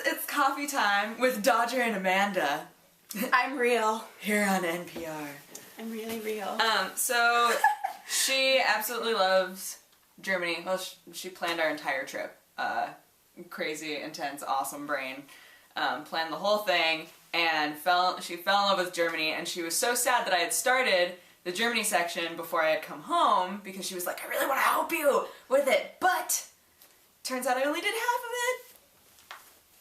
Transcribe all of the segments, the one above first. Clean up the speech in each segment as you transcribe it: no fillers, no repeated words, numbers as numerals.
it's coffee time with Dodger and Amanda. I'm real. Here on NPR. I'm really real. So she absolutely loves Germany. Well, she planned our entire trip. Crazy, intense, awesome brain. Planned the whole thing, and she fell in love with Germany, and she was so sad that I had started the Germany section before I had come home, because she was like, I really want to help you with it, but turns out I only did half of it.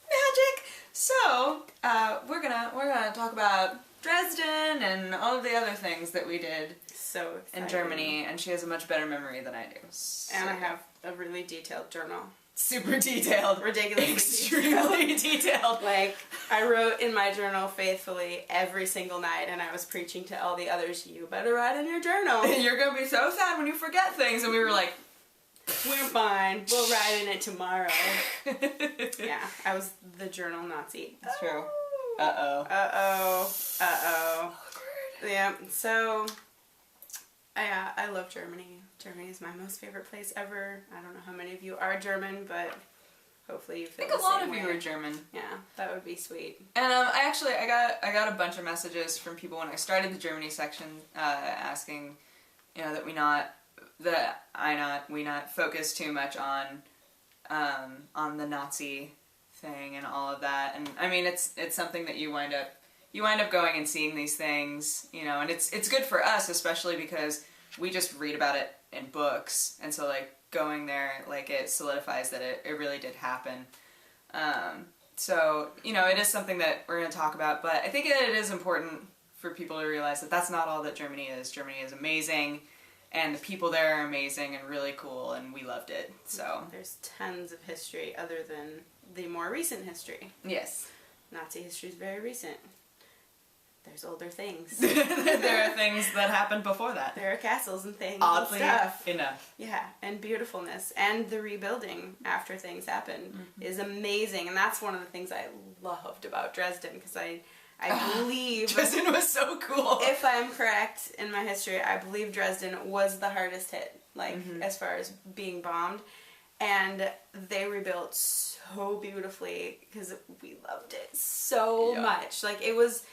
Magic! So, we're gonna talk about Dresden and all of the other things that we did So exciting. in Germany, and she has a much better memory than I do. So. And I have a really detailed journal. Super detailed. Ridiculously Extremely detailed. Like, I wrote in my journal faithfully every single night, and I was preaching to all the others, you better write in your journal. You're gonna be so sad when you forget things, and we were like, we're fine. We'll write in it tomorrow. Yeah, I was the journal Nazi. That's true. Uh-oh. Uh-oh. Uh-oh. Awkward. Yeah, so I love Germany. Germany is my most favorite place ever. I don't know how many of you are German, but hopefully you feel the same way. I think a lot of you are German. Yeah, that would be sweet. And I got a bunch of messages from people when I started the Germany section, asking, that we not focus too much on the Nazi thing and all of that. And I mean, it's something that you wind up going and seeing these things, and it's good for us, especially because we just read about it in books, and so like going there, like it solidifies that it really did happen. So it is something that we're going to talk about, but I think that it is important for people to realize that that's not all that Germany is. Germany is amazing, and the people there are amazing and really cool, and we loved it. So there's tons of history other than the more recent history. Yes. Nazi history is very recent. There's older things. There are things that happened before that. There are castles and things Oddly and stuff. enough. Yeah, and beautifulness. And the rebuilding after things happen is amazing. And that's one of the things I loved about Dresden, because I believe... Dresden was so cool. If I'm correct in my history, I believe Dresden was the hardest hit, as far as being bombed. And they rebuilt so beautifully, because we loved it so much. Like, it was...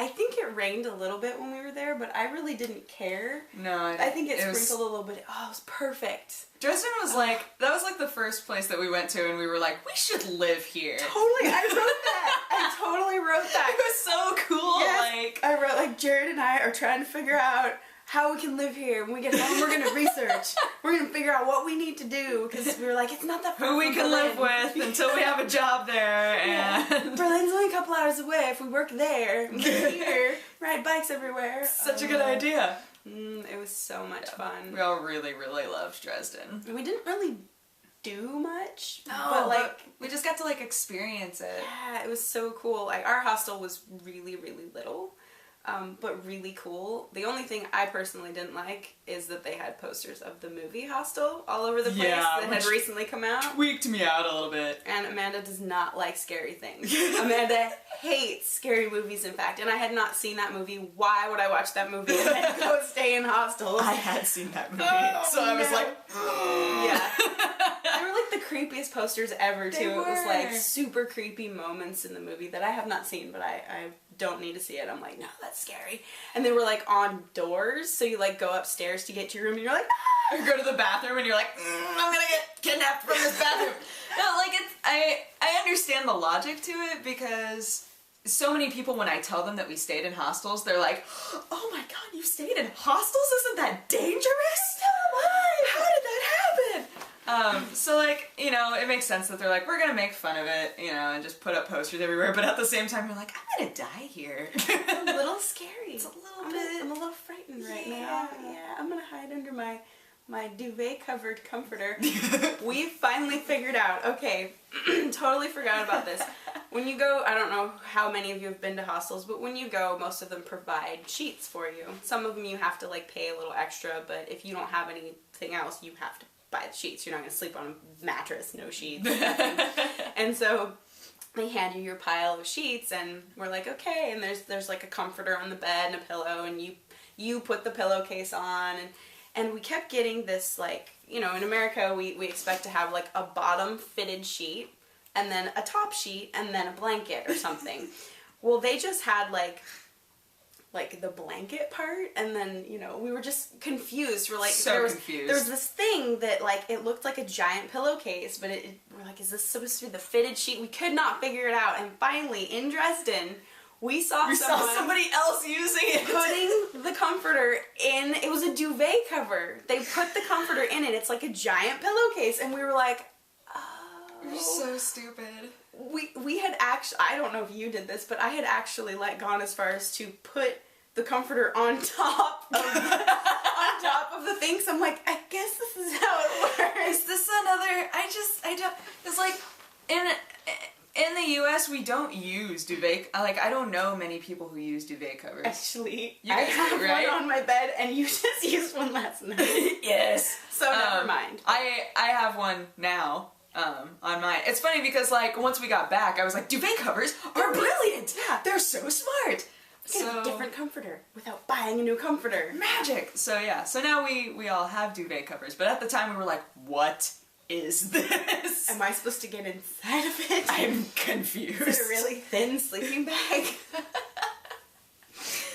I think it rained a little bit when we were there, but I really didn't care. No, I think it sprinkled a little bit. Oh, it was perfect. Dresden was that was like the first place that we went to, and we were like, we should live here. Totally, I wrote that. I totally wrote that. It was so cool. Yes, I wrote, Jared and I are trying to figure out how we can live here. When we get home, we're going to research. We're going to figure out what we need to do, because we were like, it's not that far who we can Berlin. live with until we have a job there. And Berlin's only a couple hours away. If we work there, we get here, ride bikes everywhere. Such a good idea. It was so much fun. We all really, really loved Dresden. We didn't really do much, no, but we just got to experience it. Yeah, it was so cool. Our hostel was really, really little. But really cool. The only thing I personally didn't like is that they had posters of the movie Hostel all over the place that had recently come out. Tweaked me out a little bit. And Amanda does not like scary things. Amanda hates scary movies, in fact. And I had not seen that movie. Why would I watch that movie and then go stay in hostels? I had seen that movie, so I was like, yeah. They were the creepiest posters ever, too. They were. It was super creepy moments in the movie that I have not seen, but I don't need to see it. I'm like, no, that's scary. And they were on doors, so you go upstairs to get to your room, and you're like, ah! Or go to the bathroom, and you're like, I'm gonna get kidnapped from this bathroom. No, I understand the logic to it, because so many people, when I tell them that we stayed in hostels, they're like, oh my god, you stayed in hostels? Isn't that dangerous? How did that happen? So it makes sense that they're like, we're gonna make fun of it, and just put up posters everywhere, but at the same time, you're like, I'm gonna die here. It's a little scary. It's a little bit. I'm a little frightened right now. Yeah, I'm gonna hide under my duvet-covered comforter. We finally figured out, okay, totally forgot about this. When you go, I don't know how many of you have been to hostels, but when you go, most of them provide sheets for you. Some of them you have to pay a little extra, but if you don't have anything else, you have to buy the sheets. You're not going to sleep on a mattress, no sheets, nothing. And so they hand you your pile of sheets, and we're like, okay, and there's a comforter on the bed and a pillow, and you put the pillowcase on, and we kept getting this, in America, we expect to have a bottom fitted sheet, and then a top sheet, and then a blanket or something. Well, they just had like the blanket part, and then, you know, we were just confused. We're like, confused. There was this thing that, like, it looked like a giant pillowcase, but we're like, is this supposed to be the fitted sheet? We could not figure it out, and finally, in Dresden, we saw somebody else using it. Putting the comforter in, it was a duvet cover. They put the comforter in it. It's like a giant pillowcase, and we were like, oh. You're so stupid. We had actually, I don't know if you did this, but I had actually gone as far as to put the comforter on top of the thing. So I'm like, I guess this is how it works. Is this another? I don't. It's like in the U.S. we don't use duvet. Like, I don't know many people who use duvet covers. Actually, you I have right? one on my bed, and you just used one last night. Yes. So never mind. I have one now. On mine. It's funny because, like, once we got back, I was like, duvet covers are brilliant! Yeah. They're so smart! Get a different comforter without buying a new comforter. Magic! So yeah, so now we all have duvet covers, but at the time we were like, what is this? Am I supposed to get inside of it? I'm confused. Is it a really thin sleeping bag?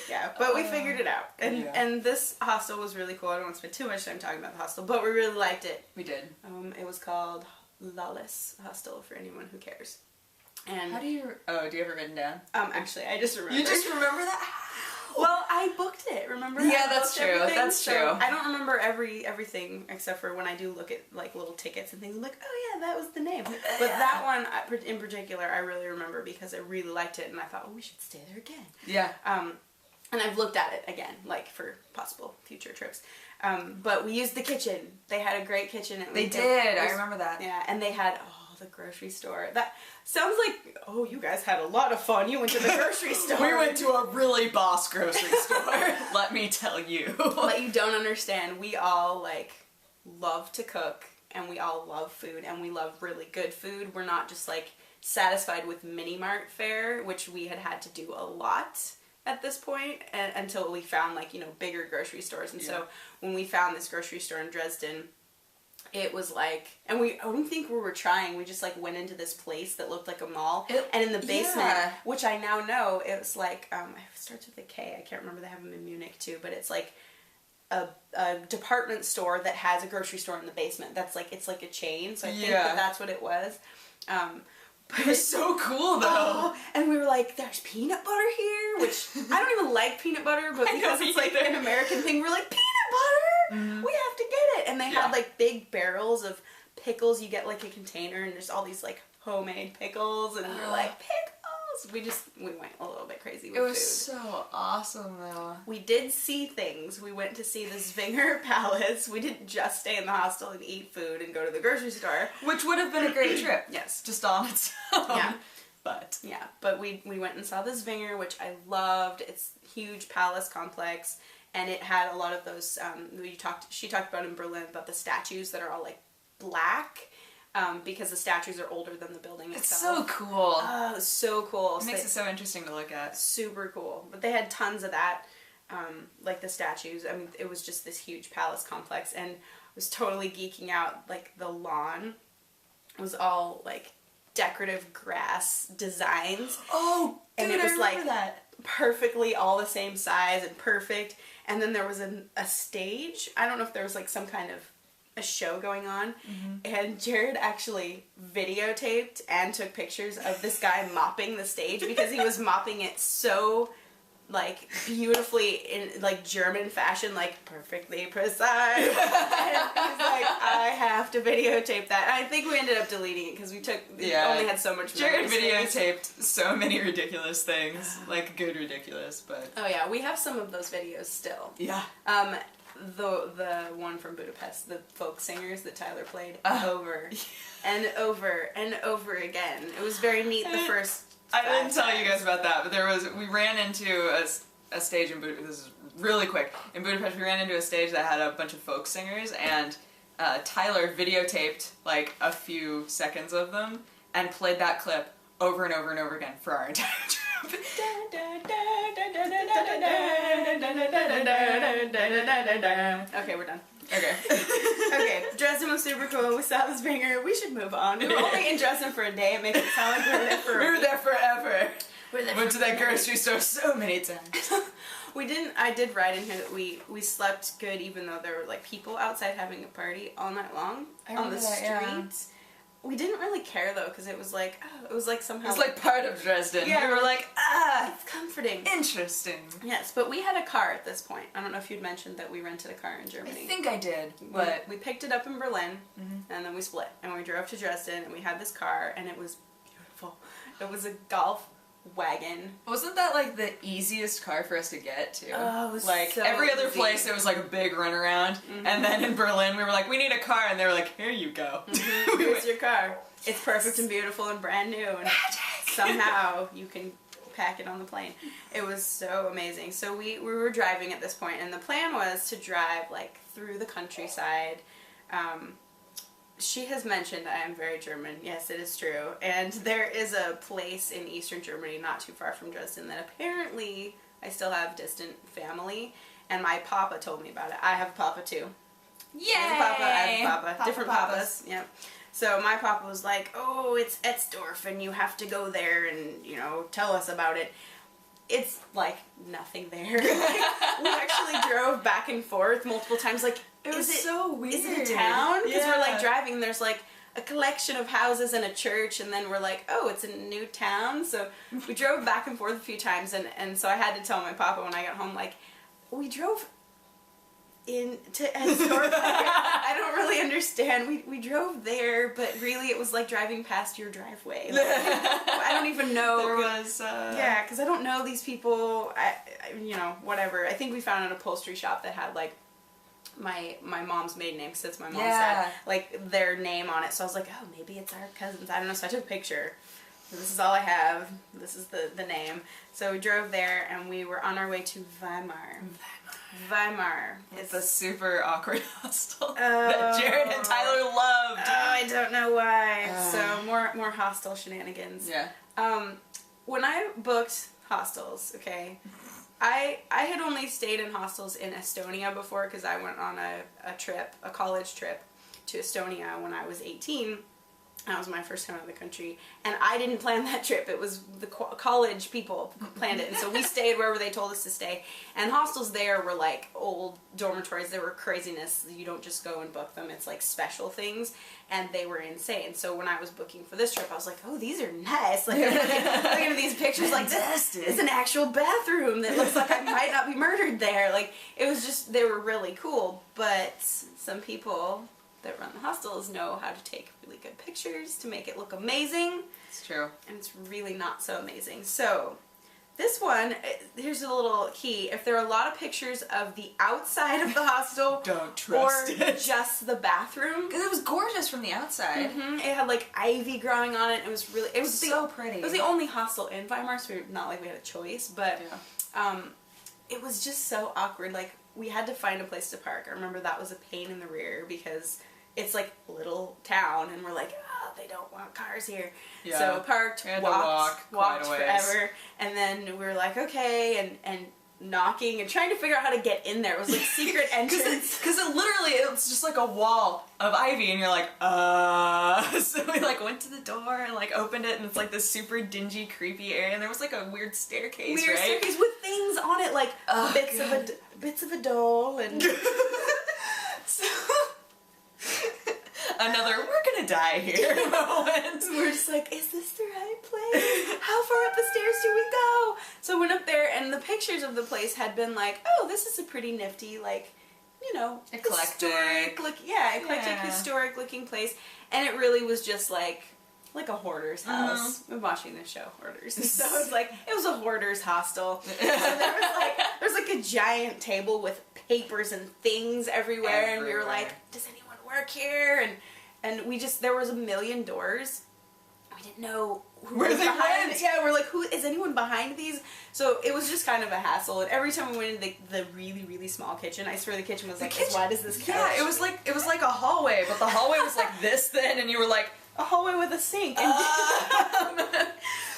Yeah, but we figured it out. And this hostel was really cool. I don't want to spend too much time talking about the hostel, but we really liked it. We did. It was called Lawless Hostel, for anyone who cares. And do you have it written down? Actually, I just remember. You just remember that? Well, I booked it, remember? Yeah, that's true. That's true. I don't remember everything except for when I do look at, like, little tickets and things. I'm like, oh yeah, that was the name. But that one in particular, I really remember because I really liked it, and I thought, oh, we should stay there again. Yeah. And I've looked at it again, like, for possible future trips. But we used the kitchen. They had a great kitchen. They did. I remember that. Yeah, and they had, the grocery store. That sounds like, oh, you guys had a lot of fun. You went to the grocery store. We went to a really boss grocery store, let me tell you. But you don't understand. We all, like, love to cook, and we all love food, and we love really good food. We're not just, like, satisfied with mini mart fare, which we had to do a lot at this point, until we found, like, you know, bigger grocery stores. And so when we found this grocery store in Dresden, it was like, and I don't think we were trying, we just, like, went into this place that looked like a mall, and in the basement, which I now know, it was like, it starts with a K, I can't remember, they have them in Munich too, but it's like a department store that has a grocery store in the basement. That's like, it's like a chain, so I think that's what it was. It was so cool, though. And we were like, there's peanut butter here, which I don't even like peanut butter, but because it's like an American thing, we're like, peanut butter? We have to get it. And they had, like, big barrels of pickles. You get, like, a container, and there's all these, like, homemade pickles, and we're like, pickles! We went a little bit crazy with food. It was so awesome, though. We did see things. We went to see the Zwinger Palace. We didn't just stay in the hostel and eat food and go to the grocery store. Which would have been a great trip. Yes. Just on its own. Yeah. But we went and saw the Zwinger, which I loved. It's a huge palace complex, and it had a lot of those, she talked about in Berlin, about the statues that are all, like, black. Because the statues are older than the building itself. It's so cool. Oh, so cool. It makes it so interesting to look at. Super cool. But they had tons of that, like the statues. I mean, it was just this huge palace complex, and I was totally geeking out. Like, the lawn was all, like, decorative grass designs. Oh, dude, and it was, like, that. Perfectly all the same size and perfect. And then there was a stage. I don't know if there was, like, some kind of a show going on, and Jared actually videotaped and took pictures of this guy mopping the stage, because he was mopping it so, like, beautifully in, like, German fashion, like, perfectly precise. And he's like, I have to videotape that. And I think we ended up deleting it because we only had so much. Jared videotaped so many ridiculous things, like, good ridiculous, but. Oh yeah, we have some of those videos still. Yeah. The one from Budapest, the folk singers that Tyler played over and over and over again. It was very neat the first I didn't tell you guys about that, but we ran into a stage in Budapest. This is really quick. In Budapest, we ran into a stage that had a bunch of folk singers, and Tyler videotaped, like, a few seconds of them and played that clip over and over and over again for our entire trip. Okay, we're done. Okay. Okay, Dresden was super cool. We saw this banger. We should move on. We were only in Dresden for a day. It makes it sound like we were there for We were there forever. Went to that forever. grocery store so many times. We didn't. I did write in here that we slept good, even though there were like people outside having a party all night long on the streets. Yeah. We didn't really care though, because it was like, oh, it was like somehow. It's like part of Dresden. Yeah. We were like, It's comforting. interesting. Yes, but we had a car at this point. I don't know if you'd mentioned that we rented a car in I Germany. think I did, but we picked it up in Berlin, and then we split, and we drove to Dresden, and we had this car, and it was beautiful. It was a Golf wagon. wasn't that like the easiest car for us to get to? Oh, it was like so every other easy. place, it was like a big runaround, and then in Berlin, we were like, we need a car, and they were like, here you go. We Here's went, your car. It's perfect and beautiful and brand new, and somehow you can pack it on the plane. It was so amazing. So we were driving at this point, and the plan was to drive like through the countryside. She has mentioned I am very German. Yes, it is true. And there is a place in Eastern Germany not too far from Dresden that apparently I still have distant family, and my papa told me about it. I have a papa too. yay! He has a papa, I have a papa. Different papas. Yep. So my papa was like, oh, it's Etzdorf, and you have to go there and, you know, tell us about it. It's, like, nothing there. Like, we actually drove back and forth multiple times, like, It was so weird. Is it a town? Because we're, like, Yeah. driving, and there's, like, a collection of houses and a church, and then we're like, oh, it's a new town? So we drove back and forth a few times, and so I had to tell my papa when I got home, like, we drove into Etzdorf. I don't really understand. We drove there, but really it was like driving past your driveway. Like, I don't even know. There was, Yeah, because I don't know these people. You know, whatever. I think we found an upholstery shop that had like my mom's maiden name, because it's my mom's dad, like their name on it. So I was like, oh, maybe it's our cousins. I don't know. So I took a picture. So this is all I have. This is the name. So we drove there, and we were on our way to Weimar. Weimar. It's a super awkward hostel that Jared and Tyler loved. I don't know why. So more hostel shenanigans. Yeah. When I booked hostels, okay, I had only stayed in hostels in Estonia before, because I went on a college trip to Estonia when I was 18. That was my first time out of the country, and I didn't plan that trip. It was the college people planned it, and so we stayed wherever they told us to stay. And hostels there were like old dormitories. They were craziness. You don't just go and book them. It's like special things, and they were insane. So when I was booking for this trip, I was like, oh, these are nice. Like, I'm looking at these pictures, like, this is an actual bathroom that looks like I might not be murdered there. Like, it was just, they were really cool. But some people that run the hostels know how to take really good pictures to make it look amazing. It's true. And it's really not so amazing. So this one, here's a little key. If there are a lot of pictures of the outside of the hostel, Don't trust or it. just the bathroom. Because it was gorgeous from the outside. It had like ivy growing on it. It was really, it was So pretty. It was the only hostel in Weimar, so not like we had a choice, but it was just so awkward. Like, we had to find a place to park. I remember that was a pain in the rear, because it's like a little town, and we're like, oh, they don't want cars here. Yeah. So parked, We had to walked quite a ways. forever, and then we were like, okay, and knocking and trying to figure out how to get in there. It was like secret entrance. Because it literally, it's just like a wall of ivy, and you're like, So we like went to the door and like opened it, and it's like this super dingy, creepy area, and there was like a weird staircase, right? Staircase with things on it, like bits of a doll, and So, another we're gonna die here moment. we're just like, is this the right place? How far up the stairs do we go? So I went up there, and the pictures of the place had been like, oh, this is a pretty nifty, like, you know, Eclectic. eclectic, historic looking place. And it really was just like a hoarder's house. I'm watching this show, Hoarders. So it was like, it was a hoarder's hostel. So there was like a giant table with papers and things everywhere. And we were like, does anyone work here? And we just, there was a million doors. We didn't know who Where was they behind. went. Yeah, we're like, who is anyone behind these? So it was just kind of a hassle. And every time we went into the really, really small kitchen, I swear the kitchen was like, as wide as this couch. Yeah, it was like a hallway, but the hallway was like this thin, and you were like, a hallway with a sink. And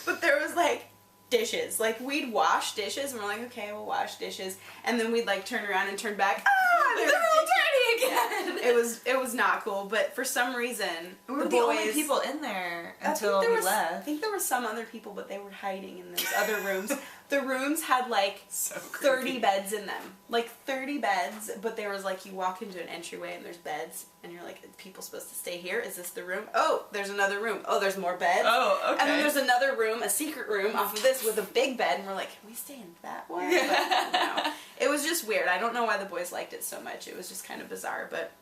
but there was like dishes. Like, we'd wash dishes, and we're like, okay, we'll wash dishes. And then we'd like turn around and turn back. Ah, they're all dirty again. It was not cool, but for some reason We were the only people in there until we left. I think there were some other people, but they were hiding in those other rooms. The rooms had like So 30 beds in them. Like 30 beds, but there was like, you walk into an entryway and there's beds, and you're like, are people supposed to stay here? Is this the room? Oh, there's another room. Oh, there's more beds. Oh, okay. And then there's another room, a secret room off of this with a big bed, and we're like, can we stay in that one? But no. It was just weird. I don't know why the boys liked it so much. It was just kind of bizarre, but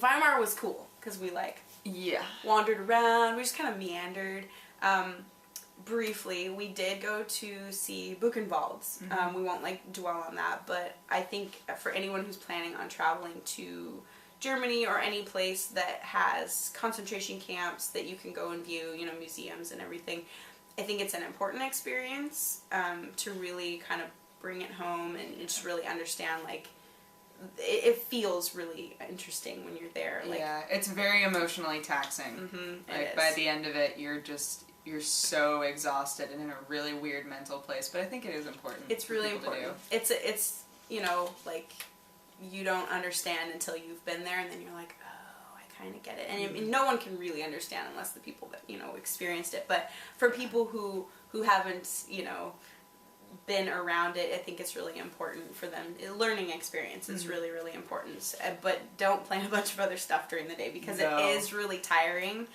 Weimar was cool because we like wandered around. We just kind of meandered. Briefly, we did go to see Buchenwald's. We won't like dwell on that, but I think for anyone who's planning on traveling to Germany or any place that has concentration camps that you can go and view, you know, museums and everything, I think it's an important experience to really kind of bring it home and just really understand, like, it feels really interesting when you're there. Like, yeah, it's very emotionally taxing. Like, by the end of it, you're so exhausted and in a really weird mental place, but I think it is important. It's really important. It's you know, like, you don't understand until you've been there, and then you're like, oh, I kind of get it. And I mean, no one can really understand unless the people that, you know, experienced it. But for people who haven't, you know, been around it, I think it's really important for them. Learning experience is really, really important. But don't plan a bunch of other stuff during the day because it is really tiring.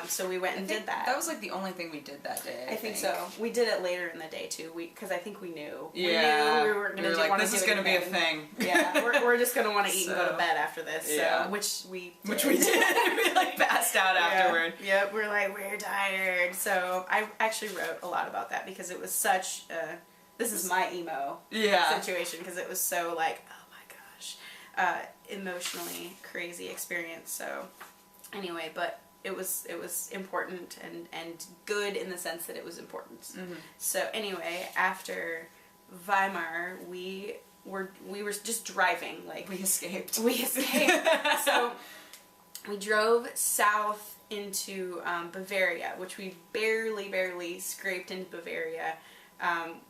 So we went and did that. That was like the only thing we did that day. I think so. We did it later in the day too. Because I think we knew. Yeah. We were gonna like, this is gonna be a thing. Yeah. We're just gonna want to eat and go to bed after this. Yeah. So, which we did. We like passed out afterward. Yep. We're like, we're tired. So I actually wrote a lot about that because it was such a, this is my emo situation, because it was so like, oh my gosh, emotionally crazy experience. So anyway, but it was important and good in the sense that it was important. So anyway, after Weimar, we were just driving. Like, we escaped. So we drove south into Bavaria, which we barely scraped into Bavaria.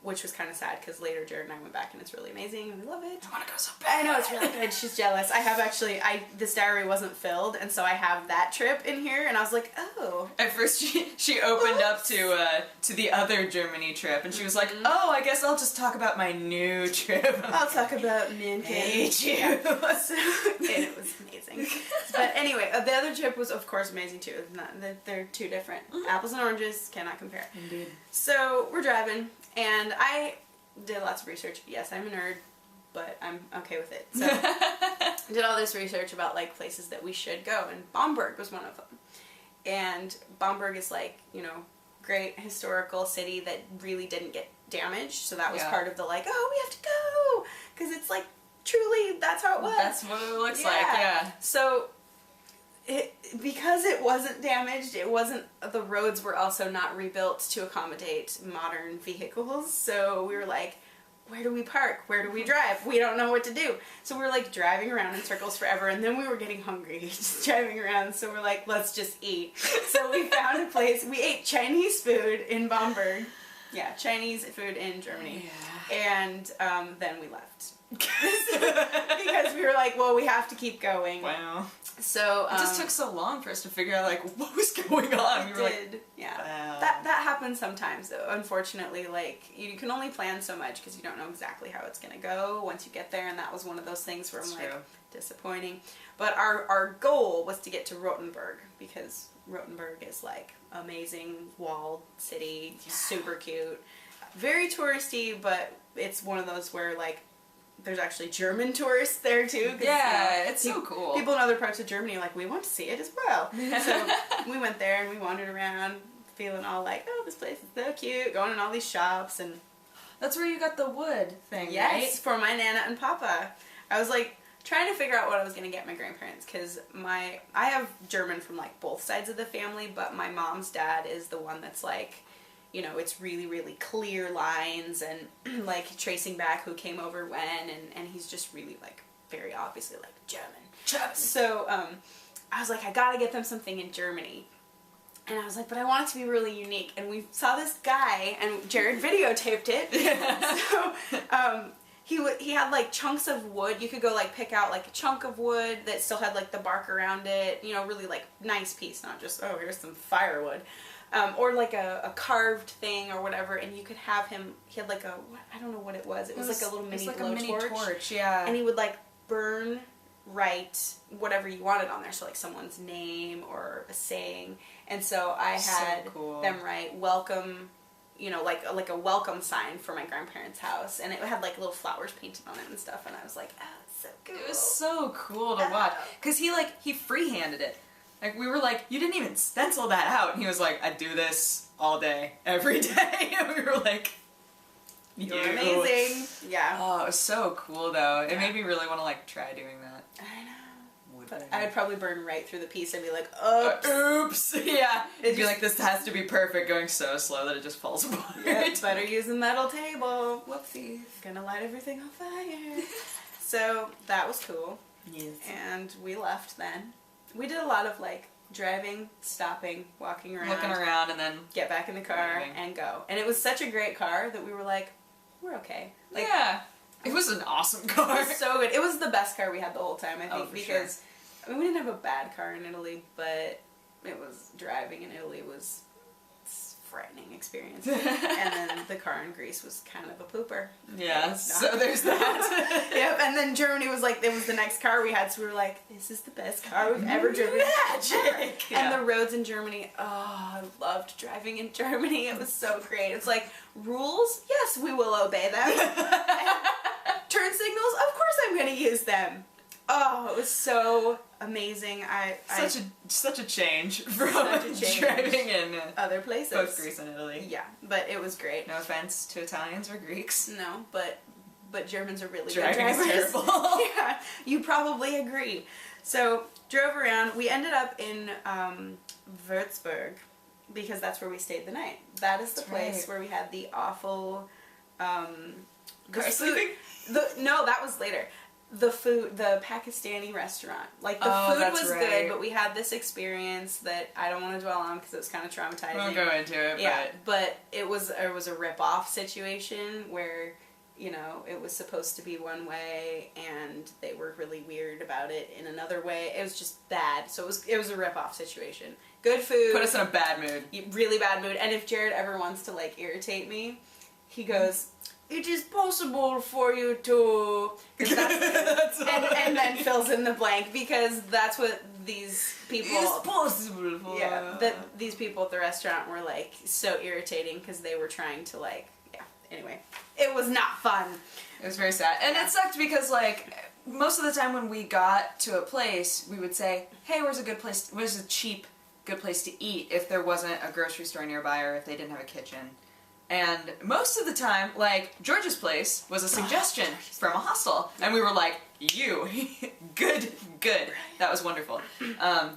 Which was kind of sad because later Jared and I went back and it's really amazing and we love it. I want to go so bad. I know, it's really good. She's jealous. I have actually, this diary wasn't filled, and so I have that trip in here, and I was like, oh. At first she opened up to the other Germany trip, and she was like, oh, I guess I'll just talk about my new trip. I'll talk about Minkin. Hate you. Yeah. And it was amazing. But anyway, the other trip was of course amazing too. They're two different. Apples and oranges, cannot compare. Indeed. So we're driving, and I did lots of research. Yes, I'm a nerd, but I'm okay with it. So did all this research about like places that we should go, and Bamberg was one of them. And Bamberg is like, you know, great historical city that really didn't get damaged. So that was part of the like, oh, we have to go, because it's like truly that's how it was. That's what it looks like. Yeah. So because it wasn't damaged, the roads were also not rebuilt to accommodate modern vehicles. So we were like, where do we park? Where do we drive? We don't know what to do. So we were like driving around in circles forever, and then we were getting hungry just driving around. So we're like, let's just eat. So we found a place. We ate Chinese food in Bamberg. Yeah, Chinese food in Germany. Yeah. And then we left. Because we were like, well, we have to keep going. Wow. So it just took so long for us to figure out like what was going on. We were like, yeah. Wow. That happens sometimes though. Unfortunately, like you can only plan so much because you don't know exactly how it's gonna go once you get there, and that was one of those things where I'm like, disappointing. But our goal was to get to Rothenburg, because Rothenburg is like amazing walled city, super cute, very touristy, but it's one of those where like there's actually German tourists there too. Yeah, it's so cool. People in other parts of Germany are like, we want to see it as well. So we went there and we wandered around feeling all like, oh, this place is so cute, going in all these shops. And that's where you got the wood thing, right? For my Nana and Papa. I was like trying to figure out what I was going to get my grandparents, because I have German from like both sides of the family, but my mom's dad is the one that's like, you know, it's really, really clear lines and like tracing back who came over when, and he's just really like very obviously like German. So I was like, I gotta get them something in Germany. And I was like, but I want it to be really unique. And we saw this guy, and Jared videotaped it. So he had like chunks of wood. You could go like pick out like a chunk of wood that still had like the bark around it, you know, really like nice piece, not just, oh, here's some firewood. Or like a carved thing or whatever, and you could have him, he had like a, I don't know what it was. It was like a little mini blowtorch. Yeah. And he would like write whatever you wanted on there, so like someone's name or a saying. And so I had them write welcome, you know, like a welcome sign for my grandparents' house, and it had like little flowers painted on it and stuff, and I was like, oh, it's so cool. It was so cool to watch, because he free-handed it. Like, we were like, you didn't even stencil that out. And he was like, I do this all day, every day. And we were like, you're amazing. Yeah. Oh, it was so cool, though. It made me really want to, like, try doing that. I know. But I would probably burn right through the piece and be like, oops. Oops. Yeah. It'd be like, this has to be perfect, going so slow that it just falls apart. Yep, better use a metal table. Whoopsies. Gonna light everything on fire. So, that was cool. Yes. And we left then. We did a lot of like driving, stopping, walking around, looking around, and then get back in the car and go. And it was such a great car that we were like, we're okay. Like, yeah, it was an awesome car. It was so good. It was the best car we had the whole time, I think, because sure. I mean, we didn't have a bad car in Italy, but it was driving in Italy was a frightening experience. And then the car in Greece was kind of a pooper. Yeah, so there's that. Yep, and then Germany was like, it was the next car we had, so we were like, this is the best car we've ever driven. Magic! And the roads in Germany, oh, I loved driving in Germany. It was so great. It's like, rules? Yes, we will obey them. Turn signals? Of course I'm going to use them. Oh, it was so amazing. Such a change from driving in other places. Both Greece and Italy. Yeah, but it was great. No offense to Italians or Greeks. No, but Germans are really good drivers. Driving is terrible. Yeah, you probably agree. So, drove around. We ended up in Würzburg because that's where we stayed the night. That is the place where we had the awful car sleeping? No, that was later. The food, the Pakistani restaurant. Like, the food was good, but we had this experience that I don't want to dwell on because it was kind of traumatizing. We'll go into it, yeah, but it was a rip-off situation where, you know, it was supposed to be one way and they were really weird about it in another way. It was just bad. So it was a rip-off situation. Good food. Put us in a bad mood. Really bad mood. And if Jared ever wants to, like, irritate me, he goes, it is possible for you to... and then fills in the blank, because that's what these people... It is possible for... Yeah, these people at the restaurant were, like, so irritating because they were trying to, like... Yeah, anyway. It was not fun. It was very sad. And it sucked because, like, most of the time when we got to a place, we would say, hey, where's a cheap, good place to eat if there wasn't a grocery store nearby or if they didn't have a kitchen. And most of the time, like, George's place was a suggestion from a hostel. And we were like, good. That was wonderful.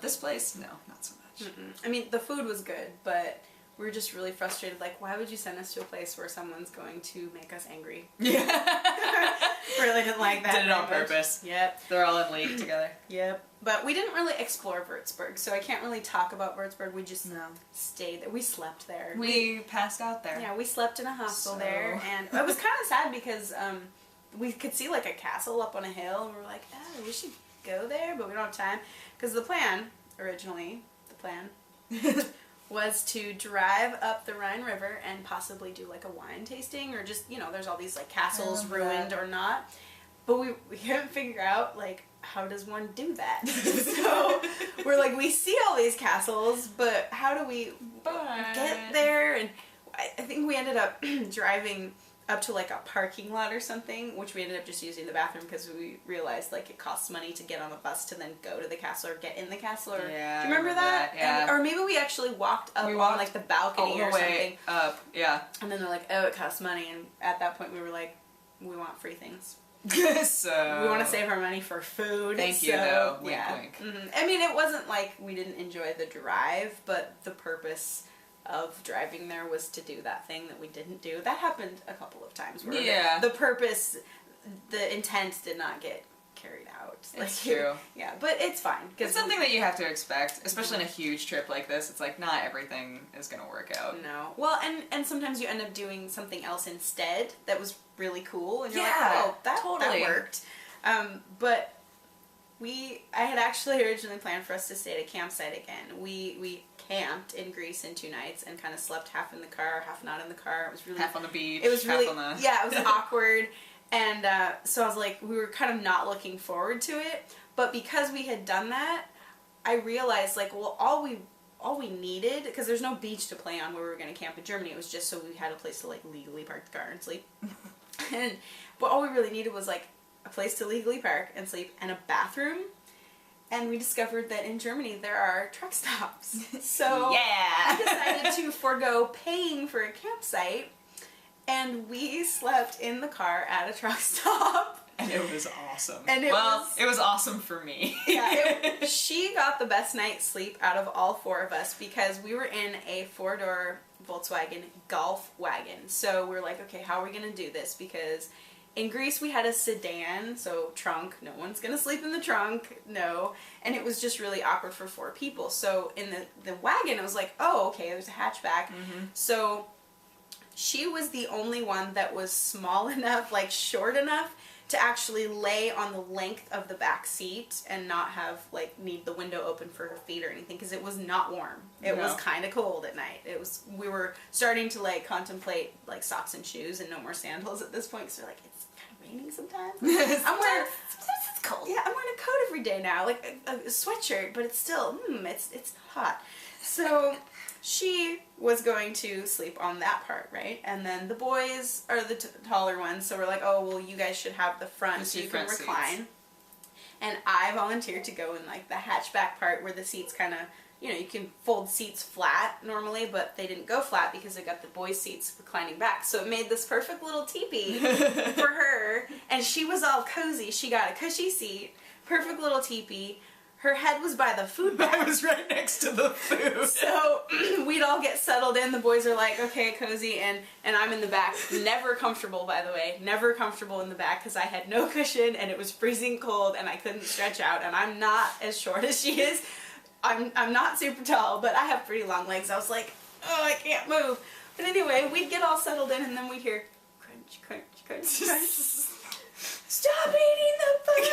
This place, no, not so much. I mean, the food was good, but we were just really frustrated. Like, why would you send us to a place where someone's going to make us angry? Yeah. Really didn't like that. Did it on purpose. Yep. They're all in league together. Yep. But we didn't really explore Würzburg, so I can't really talk about Würzburg. We just stayed there. We slept there. We passed out there. Yeah, we slept in a hostel there, and it was kind of sad because we could see like a castle up on a hill, and we were like, oh, we should go there, but we don't have time. Because the plan was to drive up the Rhine River and possibly do like a wine tasting, or just, you know, there's all these like castles ruined or not. But we couldn't figure out, like, how does one do that? So we're like, we see all these castles, but how do we get there? And I think we ended up driving up to like a parking lot or something, which we ended up just using the bathroom because we realized like it costs money to get on a bus to then go to the castle or get in the castle. Or, yeah, do you remember that? Yeah. Or maybe we actually walked up on like the balcony or something. Up, yeah. And then they're like, oh, it costs money. And at that point we were like, we want free things. So we want to save our money for food. Thank you, though. Wink, yeah. wink. Mm-hmm. I mean, it wasn't like we didn't enjoy the drive, but the purpose of driving there was to do that thing that we didn't do. That happened a couple of times. Where the purpose, the intent did not get carried out. It's true. Yeah, but it's fine. It's something that you have to expect, especially in a huge trip like this. It's like, not everything is going to work out. No. Well, and sometimes you end up doing something else instead that was really cool, and you're like, Yeah, oh, that worked. But I had actually originally planned for us to stay at a campsite again. We camped in Greece in 2 nights and kind of slept half in the car, half not in the car. It was really half on the beach. It was really half on the... yeah, it was awkward, and so I was like, we were kind of not looking forward to it. But because we had done that, I realized like, well, all we needed, because there's no beach to play on where we were going to camp in Germany. It was just so we had a place to like legally park the car and sleep. But all we really needed was like a place to legally park and sleep and a bathroom. And we discovered that in Germany there are truck stops. So yeah. we decided to forego paying for a campsite, and we slept in the car at a truck stop. And it was awesome. And it was awesome for me. Yeah, she got the best night's sleep out of all 4 of us because we were in a 4-door Volkswagen Golf wagon. So we're like, okay, how are we going to do this? Because in Greece we had a sedan, so trunk, no one's going to sleep in the trunk, no. And it was just really awkward for 4 people. So in the wagon it was like, oh, okay, there's a hatchback. Mm-hmm. So she was the only one that was small enough, like short enough, to actually lay on the length of the back seat and not have, like, need the window open for her feet or anything, because it was not warm. It was kind of cold at night. We were starting to, like, contemplate, like, socks and shoes and no more sandals at this point, because we're like, it's kind of raining sometimes. Sometimes it's cold. Yeah, I'm wearing a coat every day now, like a sweatshirt, but it's still, it's hot. So she was going to sleep on that part, right? And then the boys are the taller ones, so we're like, oh, well, you guys should have the front so you can recline. Seats. And I volunteered to go in, like, the hatchback part where the seats kind of, you can fold seats flat normally, but they didn't go flat because they got the boys' seats reclining back. So it made this perfect little teepee for her, and she was all cozy. She got a cushy seat, perfect little teepee. Her head was by the food bag. I was right next to the food. So we'd all get settled in. The boys are like, okay, cozy, and I'm in the back. Never comfortable, by the way. Never comfortable in the back because I had no cushion and it was freezing cold and I couldn't stretch out. And I'm not as short as she is. I'm not super tall, but I have pretty long legs. I was like, oh, I can't move. But anyway, we'd get all settled in and then we'd hear crunch, crunch, crunch, crunch. Stop eating the food!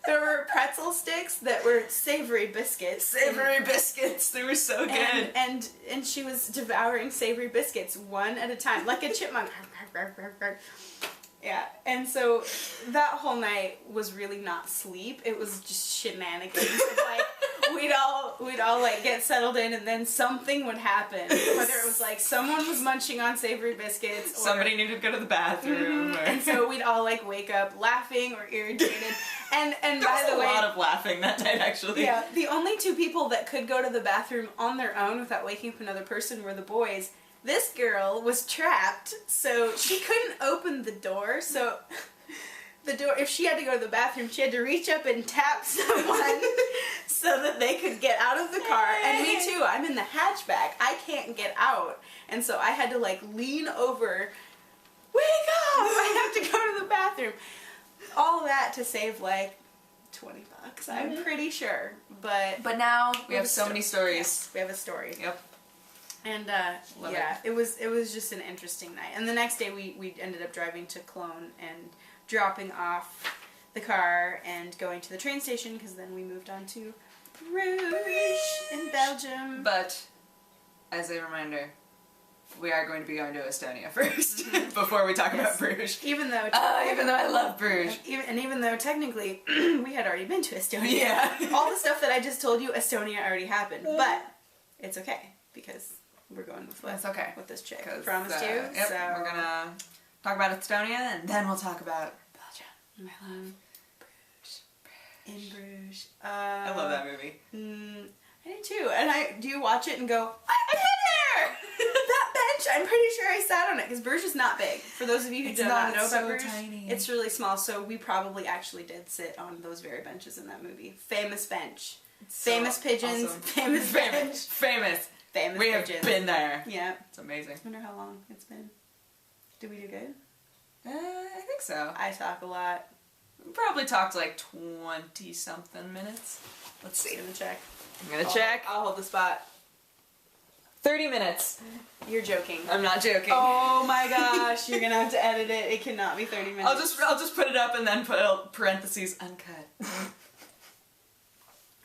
There were pretzel sticks that were savory biscuits. Savory biscuits. They were so good. And she was devouring savory biscuits one at a time, like a chipmunk. Yeah. And so that whole night was really not sleep. It was just shenanigans. Like we'd all like get settled in, and then something would happen. Whether it was like someone was munching on savory biscuits, or somebody needed to go to the bathroom, or... and so we'd all like wake up laughing or irritated. And there by was the way, a lot of laughing that night, actually. Yeah, the only 2 people that could go to the bathroom on their own without waking up another person were the boys. This girl was trapped, so she couldn't open the door. So the door, if she had to go to the bathroom, she had to reach up and tap someone so that they could get out of the car. And me too, I'm in the hatchback. I can't get out. And so I had to like lean over, wake up, I have to go to the bathroom. All that to save like $20, I'm pretty sure. But now we have so many stories. Yes, we have a story. Yep. And it was just an interesting night. And the next day we ended up driving to Cologne and dropping off the car and going to the train station, because then we moved on to Bruges in Belgium. But as a reminder, we are going to be going to Estonia first before we talk about Bruges. Even though I love Bruges. Even though technically we had already been to Estonia. Yeah. All the stuff that I just told you, Estonia already happened. But it's okay, because we're going with this chick. Promised you. Yep, so we're gonna talk about Estonia, and then we'll talk about Belgium. I love Bruges. In Bruges. I love that movie. I do too. And do you watch it and go, I've been there! That bench, I'm pretty sure I sat on it, because Bruges is not big. For those of you who do not know about Bruges, it's really small, so we probably actually did sit on those very benches in that movie. Famous bench. Famous pigeons. Awesome. Famous bench. Famous. We have been there. Yeah. It's amazing. I wonder how long it's been. Did we do good? I think so. I talk a lot. We probably talked like 20 something minutes. Let's see. I'm gonna check. I'm gonna check. I'll hold the spot. 30 minutes. You're joking. I'm not joking. Oh my gosh, you're gonna have to edit it. It cannot be 30 minutes. I'll just put it up and then put parentheses uncut.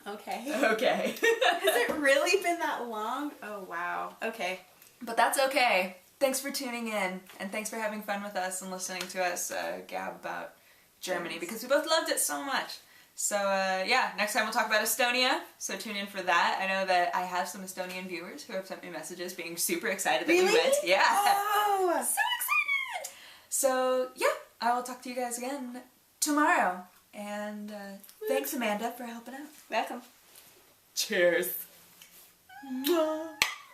Okay. Okay. Has it really been that long? Oh wow. Okay. But that's okay. Thanks for tuning in, and thanks for having fun with us and listening to us gab about Germany, because we both loved it so much. So yeah, next time we'll talk about Estonia, so tune in for that. I know that I have some Estonian viewers who have sent me messages being super excited that we went. Yeah. Oh! So excited! So yeah, I will talk to you guys again tomorrow. And thanks, Amanda, for helping out. Welcome. Cheers. Mwah.